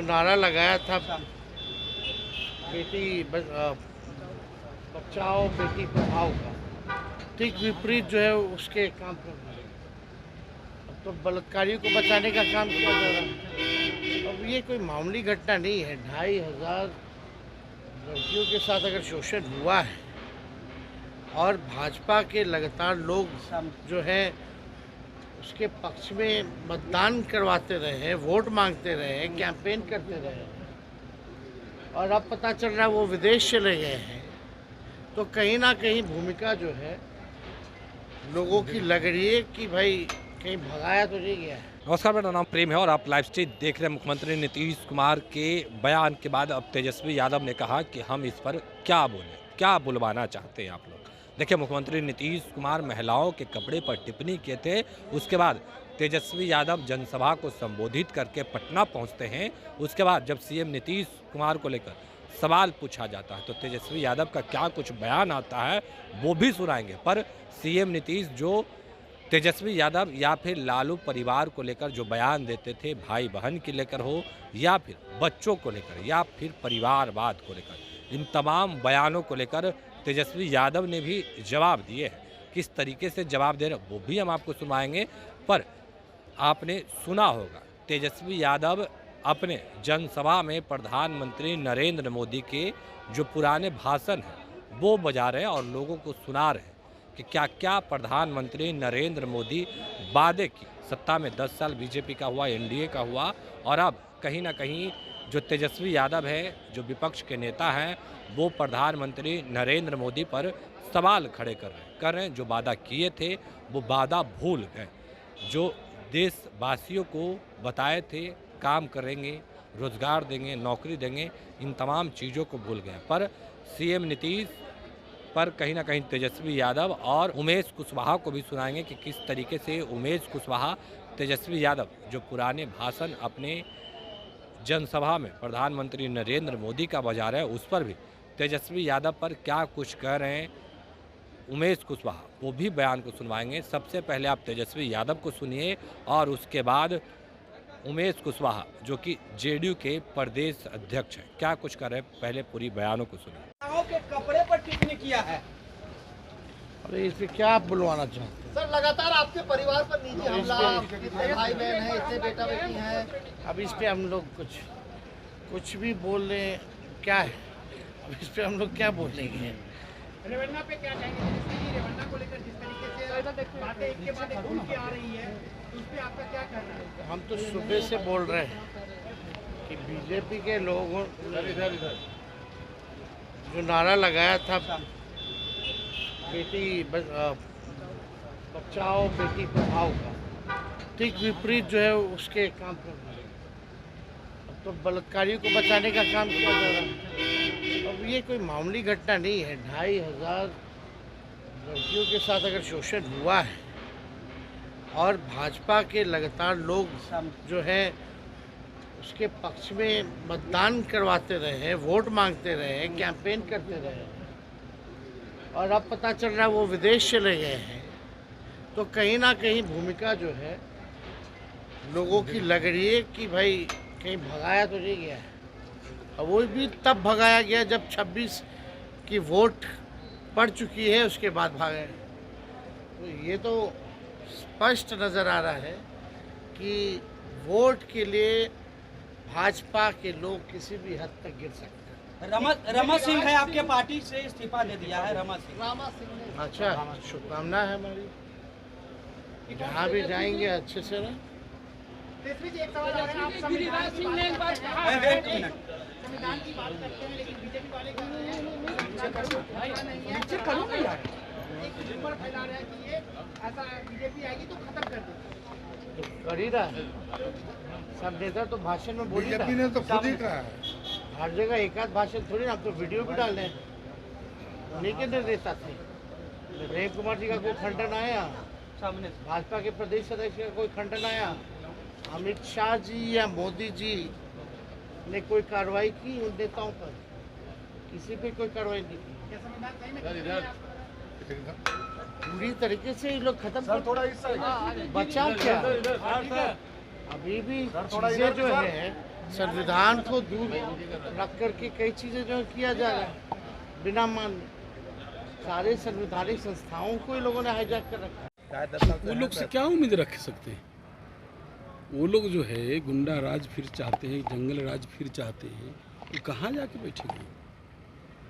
नारा लगाया था बेटी बचाओ बेटी पढ़ाओ का, ठीक विपरीत जो है उसके काम कर रहे हैं। अब तो बलात्कारियों को बचाने का काम किया जा रहा है। अब ये कोई मामूली घटना नहीं है। 2500 लड़कियों के साथ अगर शोषण हुआ है और भाजपा के लगातार लोग जो है उसके पक्ष में मतदान करवाते रहे हैं, वोट मांगते रहे हैं, कैंपेन करते रहे हैं, और अब पता चल रहा है वो विदेश चले गए हैं, तो कहीं ना कहीं भूमिका जो है लोगों की लग रही है कि भाई कहीं भगाया तो नहीं गया है। नमस्कार, मेरा नाम प्रेम है और आप लाइव स्ट्रीम देख रहे हैं। मुख्यमंत्री नीतीश कुमार के बयान के बाद अब तेजस्वी यादव ने कहा कि हम इस पर क्या बोलें, क्या बुलवाना चाहते हैं आप लोग। देखिए, मुख्यमंत्री नीतीश कुमार महिलाओं के कपड़े पर टिप्पणी किए थे, उसके बाद तेजस्वी यादव जनसभा को संबोधित करके पटना पहुंचते हैं। उसके बाद जब सीएम नीतीश कुमार को लेकर सवाल पूछा जाता है तो तेजस्वी यादव का क्या कुछ बयान आता है वो भी सुनाएंगे। पर सीएम नीतीश जो तेजस्वी यादव या फिर लालू परिवार को लेकर जो बयान देते थे, भाई बहन की लेकर हो या फिर बच्चों को लेकर या फिर परिवारवाद को लेकर, इन तमाम बयानों को लेकर तेजस्वी यादव ने भी जवाब दिए हैं। किस तरीके से जवाब दे रहे वो भी हम आपको सुनाएंगे। पर आपने सुना होगा तेजस्वी यादव अपने जनसभा में प्रधानमंत्री नरेंद्र मोदी के जो पुराने भाषण हैं वो बजा रहे हैं और लोगों को सुना रहे हैं कि क्या क्या प्रधानमंत्री नरेंद्र मोदी वादे की। सत्ता में 10 साल बीजेपी का हुआ, एनडीए का हुआ, और अब कहीं ना कहीं जो तेजस्वी यादव है, जो विपक्ष के नेता हैं, वो प्रधानमंत्री नरेंद्र मोदी पर सवाल खड़े कर रहे हैं। जो वादा किए थे वो वादा भूल गए, जो देशवासियों को बताए थे काम करेंगे, रोजगार देंगे, नौकरी देंगे, इन तमाम चीज़ों को भूल गए। पर सीएम नीतीश पर कहीं ना कहीं तेजस्वी यादव और उमेश कुशवाहा को भी सुनाएंगे कि किस तरीके से उमेश कुशवाहा तेजस्वी यादव जो पुराने भाषण अपने जनसभा में प्रधानमंत्री नरेंद्र मोदी का बजा रहे हैं, उस पर भी तेजस्वी यादव पर क्या कुछ कह रहे हैं उमेश कुशवाहा, वो भी बयान को सुनवाएंगे। सबसे पहले आप तेजस्वी यादव को सुनिए और उसके बाद उमेश कुशवाहा जो कि जेडीयू के प्रदेश अध्यक्ष हैं, क्या कुछ कर रहे हैं, पहले पूरी बयानों को सुनिए। के कपड़े पर टिप्पणी किया है। अरे इस पे क्या आप बुलवाना चाहते हैं? सर, लगातार आपके परिवार पर निजी हमला, इतने भाई बहन है, इतने बेटा बेटी हैं। अब इस पे हम लोग कुछ भी बोल रहे हैं, क्या है? अब इस पे हम लोग क्या बोलेंगे? रेवन्ना पे क्या कहेंगे? रेवन्ना को लेकर जिस तरीके से बातें एक के बाद एक खुल के आ रही है, उस पे आपका क्या कहना है? हम तो सुबह से बोल रहे हैं कि बीजेपी के लोगों जो नारा लगाया था बेटी बचाओ बेटी पढ़ाओ का, ठीक विपरीत जो है उसके काम कर रहे हैं। अब तो बलात्कारियों को बचाने का काम किया जा रहा है। अब ये कोई मामूली घटना नहीं है। 2500 लड़कियों के साथ अगर शोषण हुआ है और भाजपा के लगातार लोग जो है उसके पक्ष में मतदान करवाते रहे हैं, वोट मांगते रहे हैं, कैंपेन करते रहे हैं, और अब पता चल रहा है वो विदेश चले गए हैं, तो कहीं ना कहीं भूमिका जो है लोगों की लग रही है कि भाई कहीं भगाया तो नहीं गया है। और वो भी तब भगाया गया जब 26 की वोट पड़ चुकी है, उसके बाद भागे। तो ये तो स्पष्ट नज़र आ रहा है कि वोट के लिए भाजपा के लोग किसी भी हद तक गिर सकते हैं। रमा सिंह है, आपके पार्टी से इस्तीफा दे दिया है रमा सिंह। अच्छा, शुभकामना है हमारी, जहाँ भी जाएंगे अच्छे से रहे। एक सवाल आ रहा है, आप संविधान की बात करते हैं, लेकिन बीजेपी वाले कह रहे हैं फैला रहे हैं कि ये ऐसा बीजेपी आएगी तो खत्म कर देगी। तो कर ही रहा है, सब नेता तो भाषण में बोल ही रहा है। ने तो खुद ही कहा है। हर जगह एक आध भाषण थोड़ी ना, आप तो वीडियो भी डाल रहे हैं। उन्हीं के निर्देशा थे। प्रेम कुमार जी का कोई खंडन आया, सामने भाजपा के प्रदेश अध्यक्ष का कोई खंडन आया, अमित शाह जी या मोदी जी ने कोई कार्रवाई की उन नेताओं पर? किसी पे कोई कार्रवाई नहीं की। पूरी तरीके से ये लोग खत्म कर, थोड़ा बचा क्या? अभी भी चीजें जो है संविधान को दूर रख करके कई चीज़ें जो किया जा रहा है बिना मान सारे संवैधानिक संस्थाओं को ही लोगों ने हाईजैक कर रखा है। वो लोग से क्या उम्मीद रख सकते हैं? वो लोग जो है गुंडा राज फिर चाहते हैं, जंगल राज फिर चाहते हैं, वो कहाँ जाके बैठेंगे?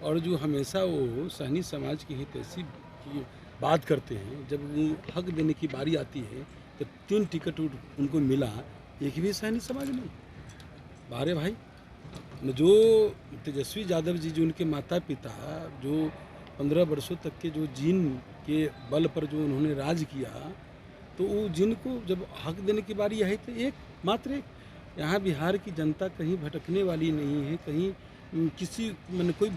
और जो हमेशा वो सहनी समाज की हित ऐसी की बात करते हैं, जब वो हक देने की बारी आती है तो 3 टिकट उनको मिला, एक भी सहनी समाज नहीं। बारे भाई, जो तेजस्वी यादव जी, जो उनके माता पिता जो 15 वर्षों तक के जो जिन के बल पर जो उन्होंने राज किया, तो वो जिन को जब हक देने की बारी आई तो मात्र एक यहाँ बिहार की जनता कहीं भटकने वाली नहीं है, कहीं किसी मन कोई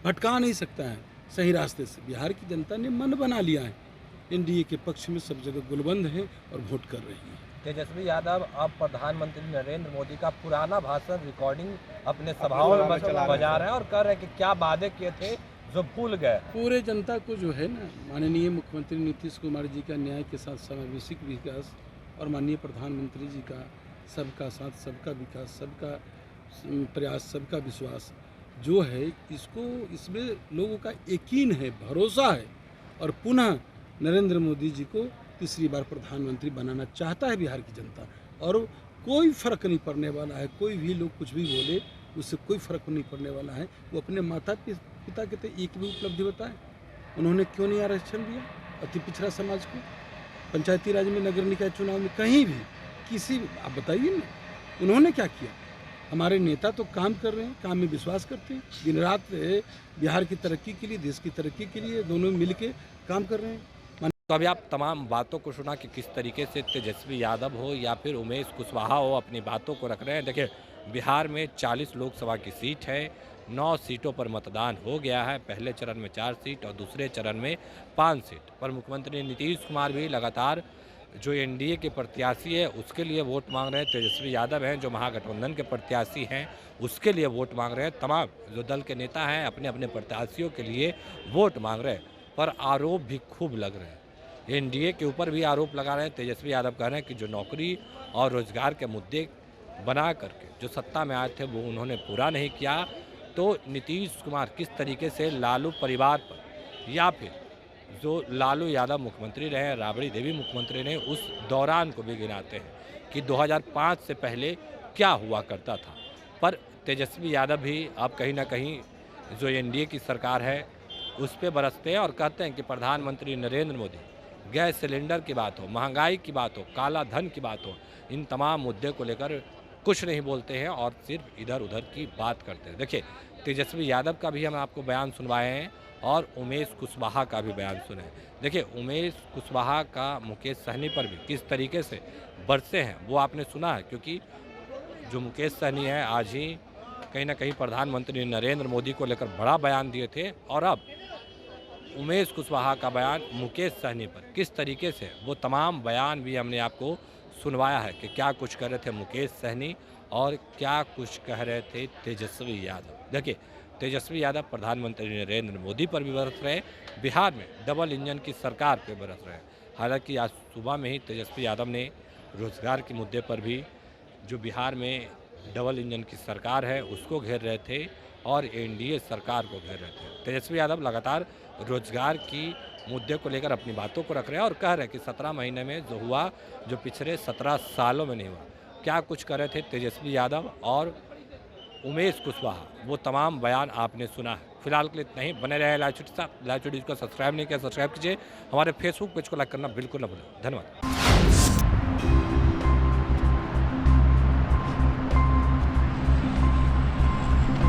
भटका नहीं सकता है सही रास्ते से। बिहार की जनता ने मन बना लिया है, एनडीए के पक्ष में सब जगह गुलबंद है और वोट कर रही है। तेजस्वी यादव अब प्रधानमंत्री नरेंद्र मोदी का पुराना भाषण रिकॉर्डिंग अपने सभाओं में बजा रहे हैं और कह रहे हैं कि क्या वादे किए थे जो भूल गए। पूरे जनता को जो है ना, माननीय मुख्यमंत्री नीतीश कुमार जी का न्याय के साथ समावेशी विकास और माननीय प्रधानमंत्री जी का सबका साथ सबका विकास, सबका प्रयास, सबका विश्वास जो है, इसमें लोगों का यकीन है, भरोसा है और पुनः नरेंद्र मोदी जी को तीसरी बार प्रधानमंत्री बनाना चाहता है बिहार की जनता। और कोई फर्क नहीं पड़ने वाला है, कोई भी लोग कुछ भी बोले उससे कोई फर्क नहीं पड़ने वाला है। वो अपने माता पिता के तो एक भी उपलब्धि बताएं, उन्होंने क्यों नहीं आरक्षण दिया अति पिछड़ा समाज को? पंचायती राज में, नगर निकाय चुनाव में, कहीं भी किसी, आप बताइए ना, उन्होंने क्या किया? हमारे नेता तो काम कर रहे हैं, काम में विश्वास करते हैं, दिन रात बिहार की तरक्की के लिए, देश की तरक्की के लिए दोनों मिल के काम कर रहे हैं। तो अभी आप तमाम बातों को सुना कि किस तरीके से तेजस्वी यादव हो या फिर उमेश कुशवाहा हो अपनी बातों को रख रहे हैं। देखिए, बिहार में 40 लोकसभा की सीट है, 9 सीटों पर मतदान हो गया है। पहले चरण में 4 सीट और दूसरे चरण में 5 सीट पर मुख्यमंत्री नीतीश कुमार भी लगातार जो एनडीए के प्रत्याशी है उसके लिए वोट मांग रहे हैं। तेजस्वी यादव हैं जो महागठबंधन के प्रत्याशी हैं, उसके लिए वोट मांग रहे हैं। तमाम जो दल के नेता हैं अपने अपने प्रत्याशियों के लिए वोट मांग रहे हैं, पर आरोप भी खूब लग रहे हैं। एनडीए के ऊपर भी आरोप लगा रहे हैं। तेजस्वी यादव कह रहे हैं कि जो नौकरी और रोजगार के मुद्दे बना करके जो सत्ता में आए थे वो उन्होंने पूरा नहीं किया। तो नीतीश कुमार किस तरीके से लालू परिवार पर या फिर जो लालू यादव मुख्यमंत्री रहे, राबड़ी देवी मुख्यमंत्री रहे, उस दौरान को भी गिनाते हैं कि 2005 से पहले क्या हुआ करता था। पर तेजस्वी यादव भी अब कहीं ना कहीं जो एनडीए की सरकार है उस पर बरसते हैं और कहते हैं कि प्रधानमंत्री नरेंद्र मोदी गैस सिलेंडर की बात हो, महंगाई की बात हो, काला धन की बात हो, इन तमाम मुद्दे को लेकर कुछ नहीं बोलते हैं और सिर्फ इधर उधर की बात करते हैं। देखिए, तेजस्वी यादव का भी हम आपको बयान सुनवाए हैं और उमेश कुशवाहा का भी बयान सुने। देखिए, उमेश कुशवाहा का मुकेश सहनी पर भी किस तरीके से बरसे हैं वो आपने सुना है, क्योंकि जो मुकेश सहनी है आज ही कहीं ना कहीं प्रधानमंत्री नरेंद्र मोदी को लेकर बड़ा बयान दिए थे और अब उमेश कुशवाहा का बयान मुकेश सहनी पर किस तरीके से, वो तमाम बयान भी हमने आपको सुनवाया है कि क्या कुछ कह रहे थे मुकेश सहनी और क्या कुछ कह रहे थे तेजस्वी यादव। देखिए, तेजस्वी यादव प्रधानमंत्री नरेंद्र मोदी पर भी बरस रहे, बिहार में डबल इंजन की सरकार पर बरस रहे। हालांकि आज सुबह में ही तेजस्वी यादव ने रोजगार के मुद्दे पर भी जो बिहार में डबल इंजन की सरकार है उसको घेर रहे थे और एनडीए सरकार को घेर रहे थे। तेजस्वी यादव लगातार रोजगार की मुद्दे को लेकर अपनी बातों को रख रहे हैं और कह रहे हैं कि 17 महीने में जो हुआ, जो पिछले 17 सालों में नहीं हुआ। क्या कुछ कर रहे थे तेजस्वी यादव और उमेश कुशवाहा, वो तमाम बयान आपने सुना है। फिलहाल के लिए इतना ही। बने रहे लाइव स्टूडियो को सब्सक्राइब नहीं किया सब्सक्राइब कीजिए। हमारे फेसबुक पेज को लाइक करना बिल्कुल न भूलें। धन्यवाद।